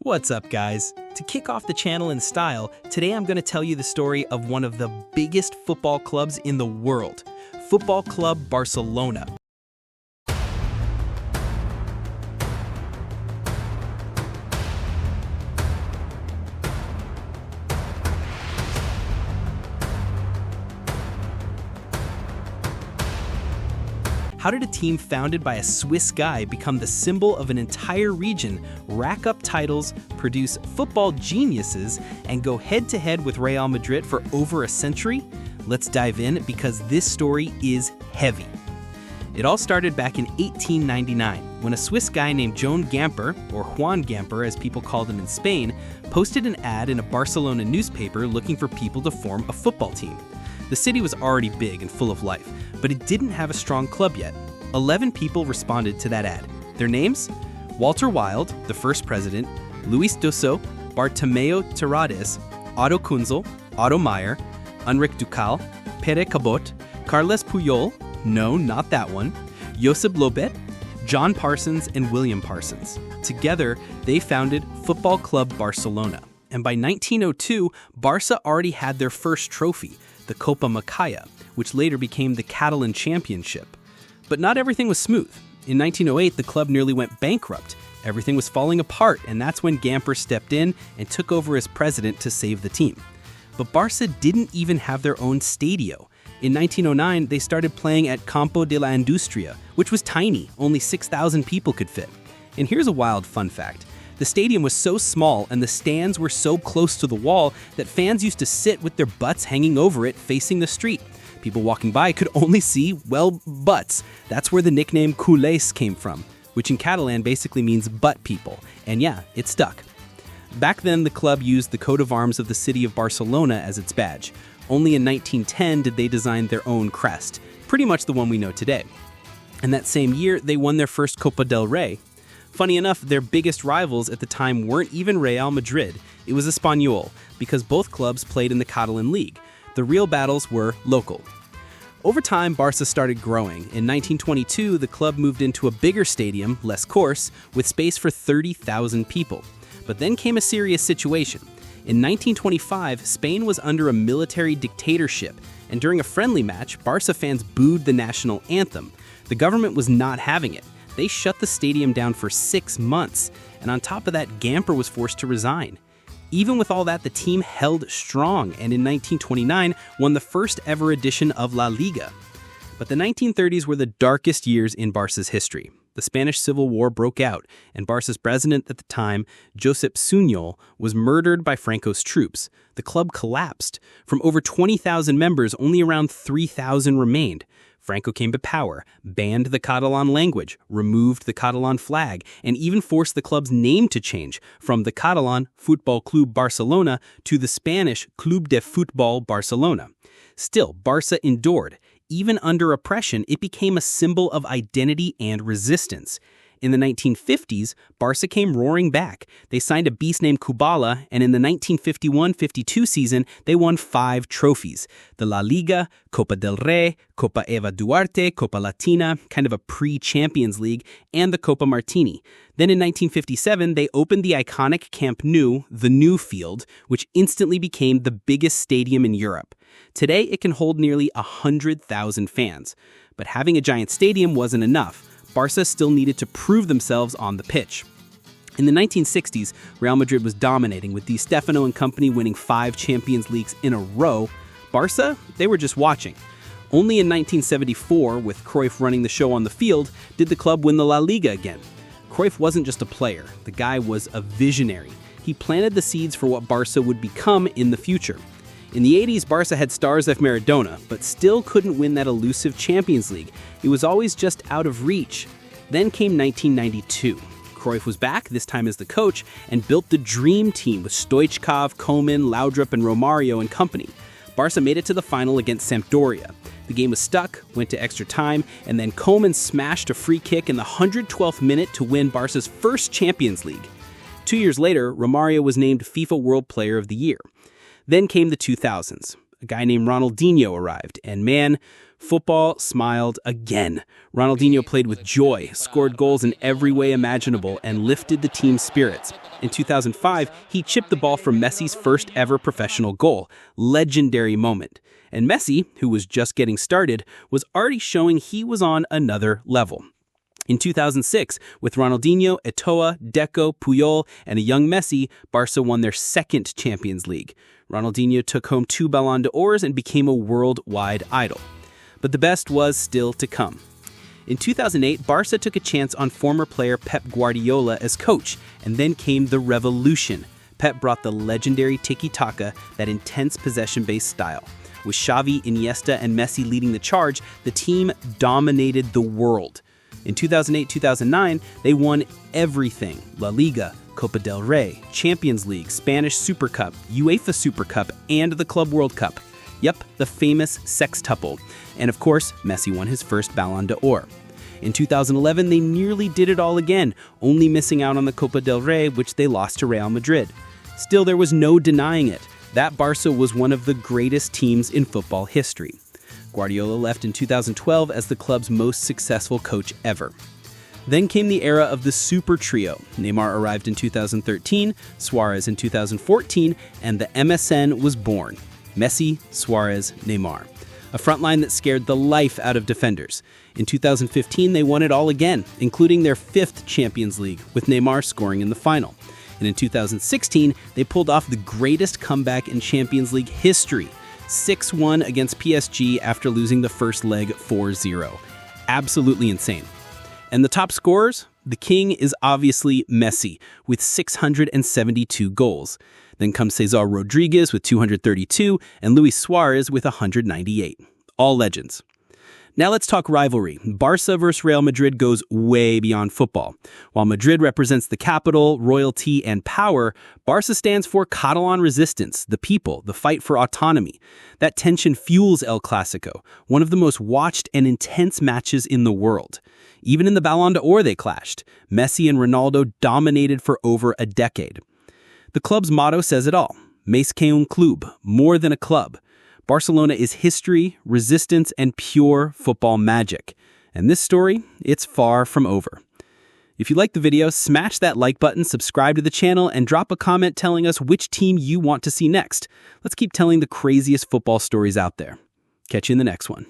What's up, guys? To kick off the channel in style, today I'm going to tell you the story of one of the biggest football clubs in the world, Football Club Barcelona. How did a team founded by a Swiss guy become the symbol of an entire region, rack up titles, produce football geniuses, and go head-to-head with Real Madrid for over a century? Let's dive in because this story is heavy. It all started back in 1899 when a Swiss guy named Juan Gamper, or Juan Gamper as people called him in Spain, posted an ad in a Barcelona newspaper looking for people to form a football team. The city was already big and full of life, but it didn't have a strong club yet. 11 people responded to that ad. Their names? Walter Wild, the first president, Luis Dosso, Bartomeu Terrades, Otto Kunzel, Otto Meyer, Enric Ducal, Pere Cabot, Carles Puyol, no, not that one, Josep Lobet, John Parsons, and William Parsons. Together, they founded Football Club Barcelona. And by 1902, Barca already had their first trophy, the Copa Macaya, which later became the Catalan Championship. But not everything was smooth. In 1908, the club nearly went bankrupt. Everything was falling apart, and that's when Gamper stepped in and took over as president to save the team. But Barca didn't even have their own stadio. In 1909, they started playing at Campo de la Industria, which was tiny, only 6,000 people could fit. And here's a wild fun fact. The stadium was so small and the stands were so close to the wall that fans used to sit with their butts hanging over it facing the street. People walking by could only see, well, butts. That's where the nickname culés came from, which in Catalan basically means butt people. And yeah, it stuck. Back then, the club used the coat of arms of the city of Barcelona as its badge. Only in 1910 did they design their own crest, pretty much the one we know today. And that same year, they won their first Copa del Rey. Funny enough, their biggest rivals at the time weren't even Real Madrid. It was Espanyol, because both clubs played in the Catalan League. The real battles were local. Over time, Barca started growing. In 1922, the club moved into a bigger stadium, less course, with space for 30,000 people. But then came a serious situation. In 1925, Spain was under a military dictatorship, and during a friendly match, Barca fans booed the national anthem. The government was not having it. They shut the stadium down for 6 months, and on top of that, Gamper was forced to resign. Even with all that, the team held strong, and in 1929 won the first ever edition of La Liga. But the 1930s were the darkest years in Barca's history. The Spanish Civil War broke out, and Barca's president at the time, Josep Sunyol, was murdered by Franco's troops. The club collapsed. From over 20,000 members, only around 3,000 remained. Franco came to power, banned the Catalan language, removed the Catalan flag, and even forced the club's name to change from the Catalan Futbol Club Barcelona to the Spanish Club de Futbol Barcelona. Still, Barca endured. Even under oppression, it became a symbol of identity and resistance. In the 1950s, Barca came roaring back. They signed a beast named Kubala, and in the 1951-52 season, they won 5 trophies. The La Liga, Copa del Rey, Copa Eva Duarte, Copa Latina, kind of a pre-Champions League, and the Copa Martini. Then in 1957, they opened the iconic Camp Nou, the new field, which instantly became the biggest stadium in Europe. Today, it can hold nearly 100,000 fans. But having a giant stadium wasn't enough. Barca still needed to prove themselves on the pitch. In the 1960s, Real Madrid was dominating, with Di Stefano and company winning 5 Champions Leagues in a row. Barca, they were just watching. Only in 1974, with Cruyff running the show on the field, did the club win the La Liga again. Cruyff wasn't just a player, the guy was a visionary. He planted the seeds for what Barca would become in the future. In the 80s, Barca had stars like Maradona, but still couldn't win that elusive Champions League. It was always just out of reach. Then came 1992. Cruyff was back, this time as the coach, and built the dream team with Stoichkov, Koeman, Laudrup, and Romario and company. Barca made it to the final against Sampdoria. The game was stuck, went to extra time, and then Koeman smashed a free kick in the 112th minute to win Barca's first Champions League. 2 years later, Romario was named FIFA World Player of the Year. Then came the 2000s. a guy named Ronaldinho arrived, and man, football smiled again. Ronaldinho played with joy, scored goals in every way imaginable, and lifted the team's spirits. In 2005, he chipped the ball for Messi's first ever professional goal. Legendary moment. And Messi, who was just getting started, was already showing he was on another level. In 2006, with Ronaldinho, Eto'o, Deco, Puyol, and a young Messi, Barca won their second Champions League. Ronaldinho took home 2 Ballon d'Ors and became a worldwide idol. But the best was still to come. In 2008, Barca took a chance on former player Pep Guardiola as coach, and then came the revolution. Pep brought the legendary tiki-taka, that intense possession-based style. With Xavi, Iniesta, and Messi leading the charge, the team dominated the world. In 2008-2009, they won everything: La Liga, Copa del Rey, Champions League, Spanish Super Cup, UEFA Super Cup, and the Club World Cup. Yep, the famous sextuple. And of course, Messi won his first Ballon d'Or. In 2011, they nearly did it all again, only missing out on the Copa del Rey, which they lost to Real Madrid. Still, there was no denying it. That Barca was one of the greatest teams in football history. Guardiola left in 2012 as the club's most successful coach ever. Then came the era of the Super Trio. Neymar arrived in 2013, Suarez in 2014, and the MSN was born. Messi, Suarez, Neymar. A front line that scared the life out of defenders. In 2015, they won it all again, including their 5th Champions League, with Neymar scoring in the final. And in 2016, they pulled off the greatest comeback in Champions League history, 6-1 against PSG after losing the first leg 4-0. Absolutely insane. And the top scorers? The king is obviously Messi, with 672 goals. Then comes Cesar Rodriguez with 232, and Luis Suarez with 198. All legends. Now let's talk rivalry. Barca versus Real Madrid goes way beyond football. While Madrid represents the capital, royalty, and power, Barca stands for Catalan resistance, the people, the fight for autonomy. That tension fuels El Clásico, one of the most watched and intense matches in the world. Even in the Ballon d'Or they clashed. Messi and Ronaldo dominated for over a decade. The club's motto says it all. Més que un club, more than a club. Barcelona is history, resistance, and pure football magic. And this story, it's far from over. If you liked the video, smash that like button, subscribe to the channel, and drop a comment telling us which team you want to see next. Let's keep telling the craziest football stories out there. Catch you in the next one.